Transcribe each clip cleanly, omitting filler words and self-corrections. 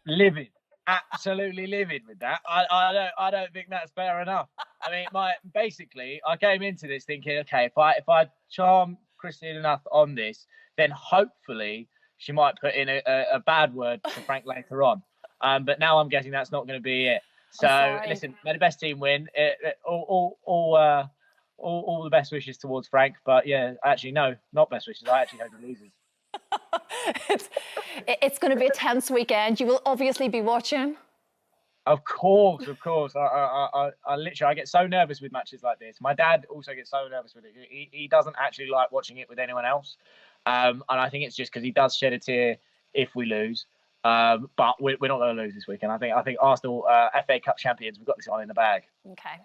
livid, absolutely livid with that. I don't think that's fair enough. I mean, basically, I came into this thinking, okay, if I charm Christine enough on this, then hopefully she might put in a bad word to Frank later on. But now I'm guessing that's not going to be it. So listen, may the best team win. All the best wishes towards Frank. But yeah, actually, no, not best wishes. I actually hope he loses. It's going to be a tense weekend. You will obviously be watching. Of course. I literally, I get so nervous with matches like this. My dad also gets so nervous with it. He doesn't actually like watching it with anyone else. And I think it's just because he does shed a tear if we lose. But we're not going to lose this weekend. I think Arsenal, FA Cup champions, we've got this one in the bag. Okay.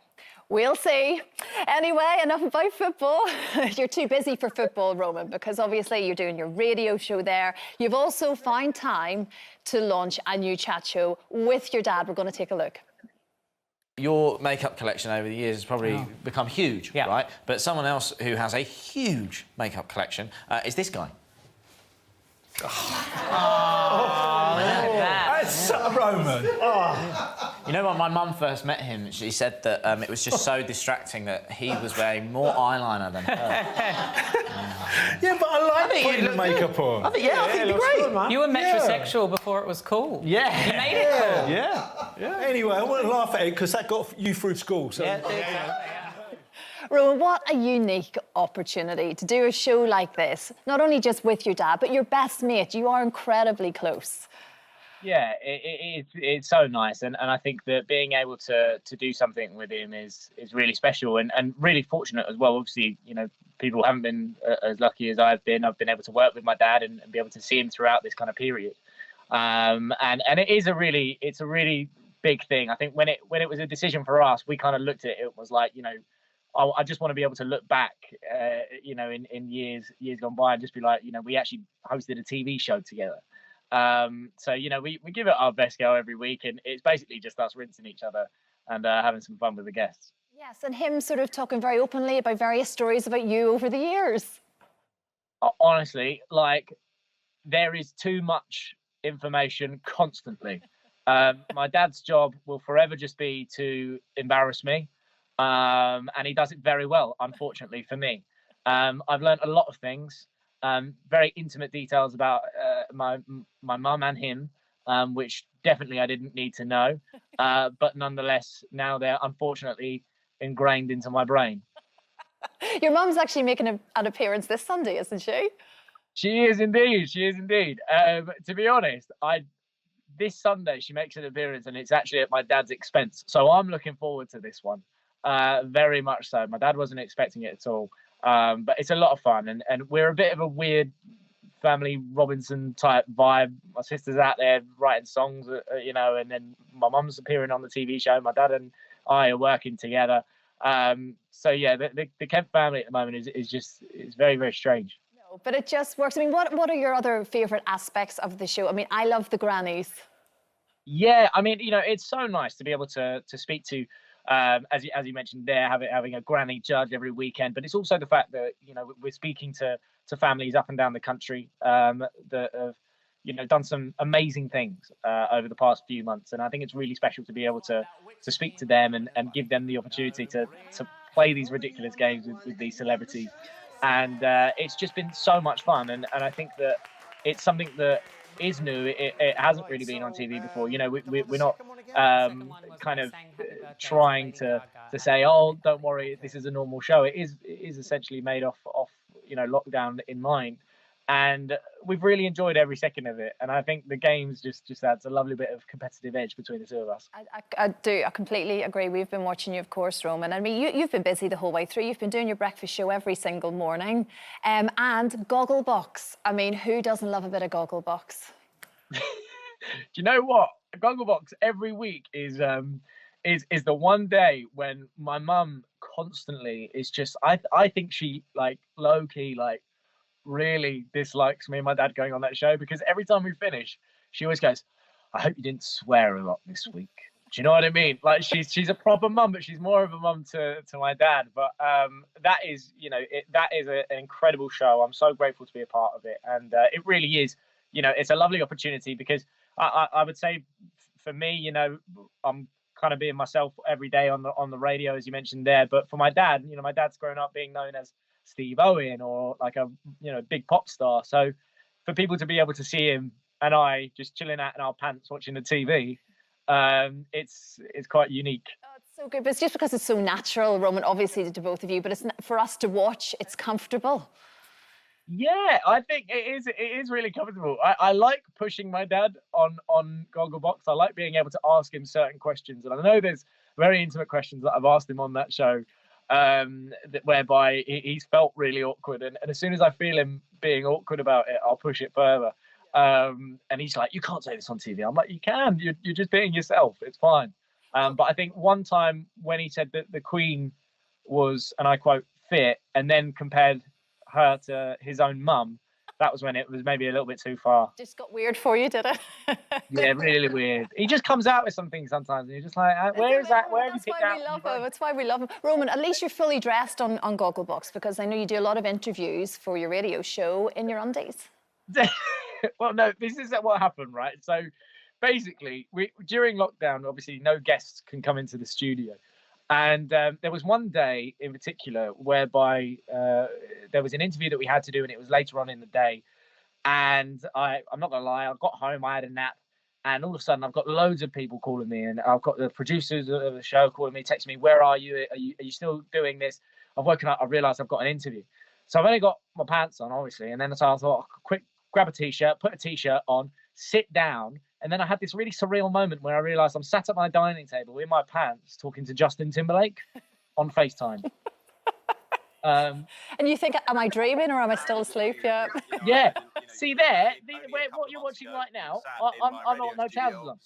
We'll see. Anyway, enough about football. You're too busy for football, Roman, because obviously you're doing your radio show there. You've also found time to launch a new chat show with your dad. We're going to take a look. Your makeup collection over the years has probably become huge, right? But someone else who has a huge makeup collection is this guy. That's Roman. You know, when my mum first met him, she said that it was just so distracting that he was wearing more eyeliner than her. Yeah, but I like putting the makeup on. I think it'd be great. Good, you were metrosexual before it was cool. Yeah. You made it cool. Yeah. Anyway, I wouldn't laugh at it because that got you through school. So. Rowan, what a unique opportunity to do a show like this, not only just with your dad, but your best mate. You are incredibly close. Yeah, it's so nice, and I think that being able to do something with him is really special and really fortunate as well. Obviously, you know, people haven't been as lucky as I've been. I've been able to work with my dad and be able to see him throughout this kind of period. And it's a really big thing. I think when it was a decision for us, we kind of looked at it. It was like, you know, I just want to be able to look back, you know, in years gone by and just be like, you know, we actually hosted a TV show together. So, you know, we give it our best go every week, and it's basically just us rinsing each other and having some fun with the guests. Yes, and him sort of talking very openly about various stories about you over the years. Honestly, like, there is too much information constantly. My dad's job will forever just be to embarrass me. And he does it very well, unfortunately for me. I've learned a lot of things, very intimate details about my mum and him, which definitely I didn't need to know. But nonetheless, now they're unfortunately ingrained into my brain. Your mum's actually making an appearance this Sunday, isn't she? She is indeed. To be honest, this Sunday she makes an appearance, and it's actually at my dad's expense. So I'm looking forward to this one. Very much so. My dad wasn't expecting it at all, but it's a lot of fun, and we're a bit of a weird family Robinson type vibe. My sister's out there writing songs, you know, and then my mum's appearing on the TV show. My dad and I are working together. So yeah, the Kemp family at the moment is very, very strange. No, but it just works. I mean, what are your other favourite aspects of the show? I mean, I love the grannies. Yeah, I mean, you know, it's so nice to be able to speak to. As you mentioned there, having a granny judge every weekend, but it's also the fact that, you know, we're speaking to families up and down the country that have, you know, done some amazing things over the past few months, and I think it's really special to be able to speak to them and give them the opportunity to play these ridiculous games with these celebrities, and it's just been so much fun, and I think that it's something that is new. It hasn't really been on TV before. You know, we're not kind of trying to say, oh, don't worry, this is a normal show. It is essentially made off you know, lockdown in mind, and we've really enjoyed every second of it. And I think the games just adds a lovely bit of competitive edge between the two of us. I do. I completely agree. We've been watching you, of course, Roman. I mean, you've been busy the whole way through. You've been doing your breakfast show every single morning, and Gogglebox. I mean, who doesn't love a bit of Gogglebox? Do you know what? Gogglebox every week is the one day when my mum constantly is just, I think she, like, low key, like, really dislikes me and my dad going on that show, because every time we finish, she always goes, I hope you didn't swear a lot this week. Do you know what I mean? Like, she's a proper mum, but she's more of a mum to my dad. But that is, you know, that is an incredible show. I'm so grateful to be a part of it, and it really is. You know, it's a lovely opportunity because I would say for me, you know, I'm kind of being myself every day on the radio, as you mentioned there. But for my dad, you know, my dad's grown up being known as Steve Owen or like a, you know, big pop star. So for people to be able to see him and I just chilling out in our pants watching the TV, it's quite unique. Oh, it's so good, but it's just because it's so natural, Roman, obviously to both of you, but it's for us to watch, it's comfortable. Yeah, I think it is really comfortable. I like pushing my dad on Gogglebox. I like being able to ask him certain questions, and I know there's very intimate questions that I've asked him on that show, whereby he's felt really awkward, and as soon as I feel him being awkward about it, I'll push it further. And he's like, "You can't say this on TV." I'm like, "You can. You're just being yourself. It's fine." But I think one time when he said that the Queen was, and I quote, fit, and then compared her to his own mum, that was when it was maybe a little bit too far. Just got weird for you, did it? Yeah, really weird. He just comes out with something sometimes, and you're just like, where is that? Where have you picked that? That's why we love him. That's why we love him. Roman, at least you're fully dressed on Gogglebox, because I know you do a lot of interviews for your radio show in your undies. Well, no, this is what happened, right? So basically, during lockdown, obviously no guests can come into the studio. And there was one day in particular whereby there was an interview that we had to do, and it was later on in the day. And I'm not gonna lie, I got home, I had a nap, and all of a sudden I've got loads of people calling me, and I've got the producers of the show calling me, texting me, "Where are you? Are you still doing this?" I've woken up, I realised I've got an interview. So I've only got my pants on, obviously, and then so I thought, quick, grab a t-shirt, put a t-shirt on, sit down. And then I had this really surreal moment where I realised I'm sat at my dining table in my pants talking to Justin Timberlake on FaceTime. And you think, am I dreaming or am I still asleep yet? Yeah. See there, what you're watching right now, I'm not no trousers on.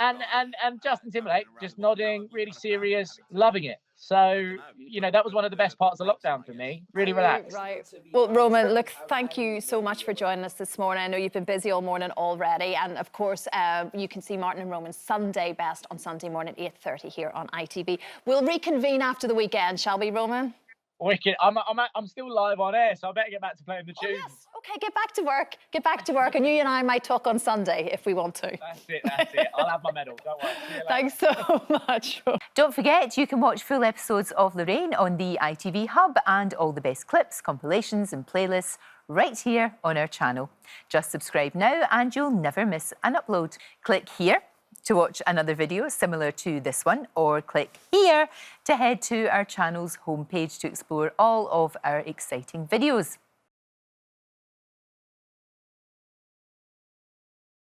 And Justin Timberlake just nodding, really serious, loving it. So, you know, that was one of the best parts of lockdown for me. Really relaxed. Right. Well, Roman, look, thank you so much for joining us this morning. I know you've been busy all morning already. And of course, you can see Martin and Roman's Sunday Best on Sunday morning, 8:30 here on ITV. We'll reconvene after the weekend, shall we, Roman? Wicked. I'm still live on air, so I better get back to playing the tunes. Yes. Okay, get back to work. Get back to work, and you and I might talk on Sunday if we want to. That's it. I'll have my medal. Don't worry. Thanks so much. Don't forget, you can watch full episodes of Lorraine on the ITV Hub and all the best clips, compilations and playlists right here on our channel. Just subscribe now and you'll never miss an upload. Click here to watch another video similar to this one, or click here to head to our channel's homepage to explore all of our exciting videos.